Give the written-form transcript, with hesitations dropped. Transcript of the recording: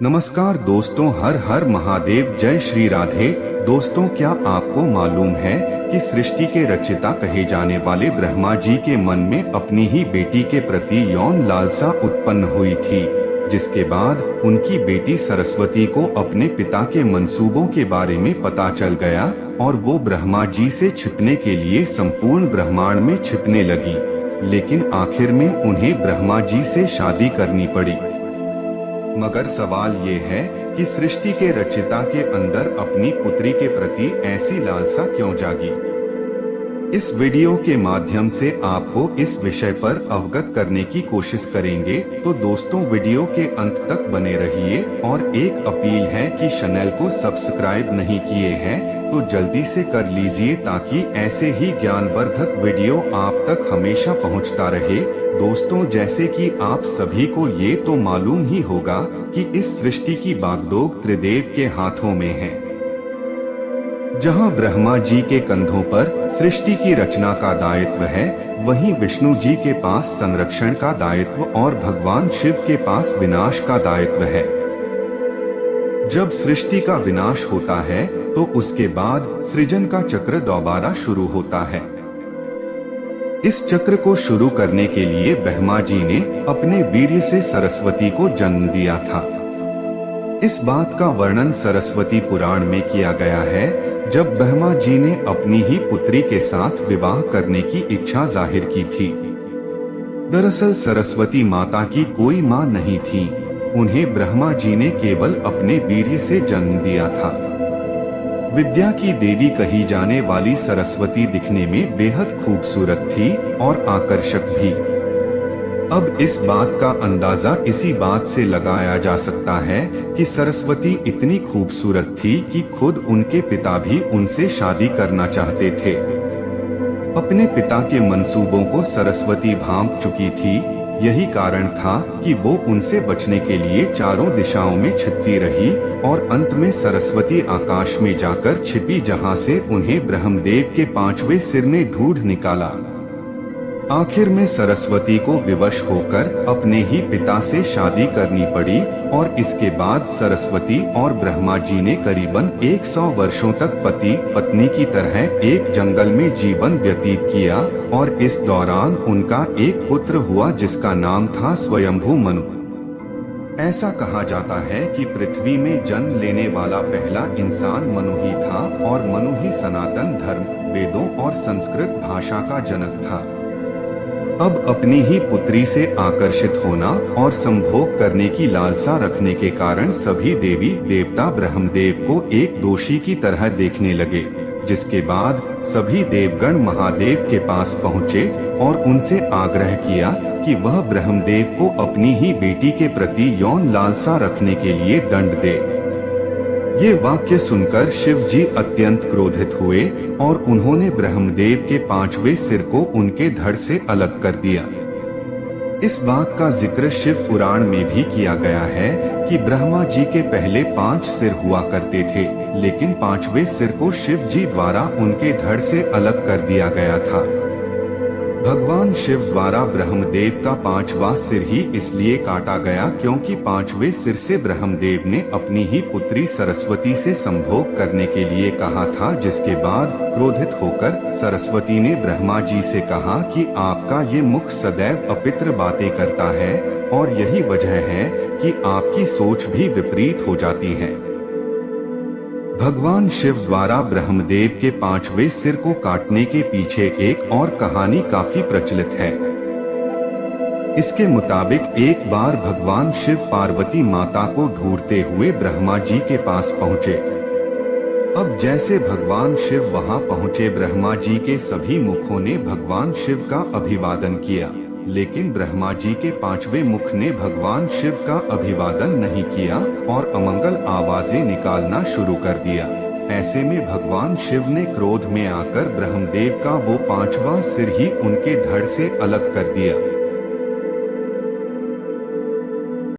नमस्कार दोस्तों, हर हर महादेव, जय श्री राधे। दोस्तों, क्या आपको मालूम है कि सृष्टि के रचयिता कहे जाने वाले ब्रह्मा जी के मन में अपनी ही बेटी के प्रति यौन लालसा उत्पन्न हुई थी, जिसके बाद उनकी बेटी सरस्वती को अपने पिता के मंसूबों के बारे में पता चल गया और वो ब्रह्मा जी से छिपने के लिए संपूर्ण ब्रह्मांड में छिपने लगी। लेकिन आखिर में उन्हें ब्रह्मा जी से शादी करनी पड़ी। मगर सवाल ये है कि सृष्टि के रचयिता के अंदर अपनी पुत्री के प्रति ऐसी लालसा क्यों जागी। इस वीडियो के माध्यम से आपको इस विषय पर अवगत करने की कोशिश करेंगे, तो दोस्तों वीडियो के अंत तक बने रहिए। और एक अपील है कि चैनल को सब्सक्राइब नहीं किए हैं तो जल्दी से कर लीजिए, ताकि ऐसे ही ज्ञानवर्धक वीडियो आप तक हमेशा पहुंचता रहे। दोस्तों, जैसे कि आप सभी को ये तो मालूम ही होगा कि इस सृष्टि की बागडोर त्रिदेव के हाथों में है। जहां ब्रह्मा जी के कंधों पर सृष्टि की रचना का दायित्व है, वहीं विष्णु जी के पास संरक्षण का दायित्व और भगवान शिव के पास विनाश का दायित्व है। जब सृष्टि का विनाश होता है तो उसके बाद सृजन का चक्र दोबारा शुरू होता है। इस चक्र को शुरू करने के लिए ब्रह्मा जी ने अपने वीर्य से सरस्वती को जन्म दिया था। इस बात का वर्णन सरस्वती पुराण में किया गया है, जब ब्रह्मा जी ने अपनी ही पुत्री के साथ विवाह करने की इच्छा जाहिर की थी। दरअसल सरस्वती माता की कोई मां नहीं थी, उन्हें ब्रह्मा जी ने केवल अपने वीर्य से जन्म दिया था। विद्या की देवी कही जाने वाली सरस्वती दिखने में बेहद खूबसूरत थी और आकर्षक भी। अब इस बात का अंदाजा इसी बात से लगाया जा सकता है कि सरस्वती इतनी खूबसूरत थी कि खुद उनके पिता भी उनसे शादी करना चाहते थे। अपने पिता के मंसूबों को सरस्वती भांप चुकी थी। यही कारण था कि वो उनसे बचने के लिए चारों दिशाओं में छिपती रही और अंत में सरस्वती आकाश में जाकर छिपी, जहां से उन्हें ब्रह्मदेव के 5वें सिर ने ढूंढ निकाला। आखिर में सरस्वती को विवश होकर अपने ही पिता से शादी करनी पड़ी और इसके बाद सरस्वती और ब्रह्मा जी ने करीबन 100 वर्षों तक पति पत्नी की तरह एक जंगल में जीवन व्यतीत किया और इस दौरान उनका एक पुत्र हुआ, जिसका नाम था स्वयंभू मनु। ऐसा कहा जाता है कि पृथ्वी में जन्म लेने वाला पहला इंसान मनु ही था और मनु ही सनातन धर्म, वेदों और संस्कृत भाषा का जनक था। अब अपनी ही पुत्री से आकर्षित होना और संभोग करने की लालसा रखने के कारण सभी देवी देवता ब्रह्मदेव को एक दोषी की तरह देखने लगे, जिसके बाद सभी देवगण महादेव के पास पहुँचे और उनसे आग्रह किया कि वह ब्रह्मदेव को अपनी ही बेटी के प्रति यौन लालसा रखने के लिए दंड दे। ये वाक्य सुनकर शिव जी अत्यंत क्रोधित हुए और उन्होंने ब्रह्मदेव के 5वें सिर को उनके धड़ से अलग कर दिया। इस बात का जिक्र शिव पुराण में भी किया गया है कि ब्रह्मा जी के पहले 5 सिर हुआ करते थे, लेकिन 5वें सिर को शिव जी द्वारा उनके धड़ से अलग कर दिया गया था। भगवान शिव द्वारा ब्रह्मदेव का 5वां सिर ही इसलिए काटा गया क्योंकि 5वें सिर से ब्रह्मदेव ने अपनी ही पुत्री सरस्वती से संभोग करने के लिए कहा था, जिसके बाद क्रोधित होकर सरस्वती ने ब्रह्मा जी से कहा कि आपका ये मुख सदैव अपित्र बातें करता है और यही वजह है कि आपकी सोच भी विपरीत हो जाती है। भगवान शिव द्वारा ब्रह्मदेव के 5वें सिर को काटने के पीछे एक और कहानी काफी प्रचलित है। इसके मुताबिक एक बार भगवान शिव पार्वती माता को ढूंढते हुए ब्रह्मा जी के पास पहुँचे। अब जैसे भगवान शिव वहां पहुँचे, ब्रह्मा जी के सभी मुखों ने भगवान शिव का अभिवादन किया, लेकिन ब्रह्मा जी के 5वें मुख ने भगवान शिव का अभिवादन नहीं किया और अमंगल आवाजें निकालना शुरू कर दिया। ऐसे में भगवान शिव ने क्रोध में आकर ब्रह्मदेव का वो 5वां सिर ही उनके धड़ से अलग कर दिया।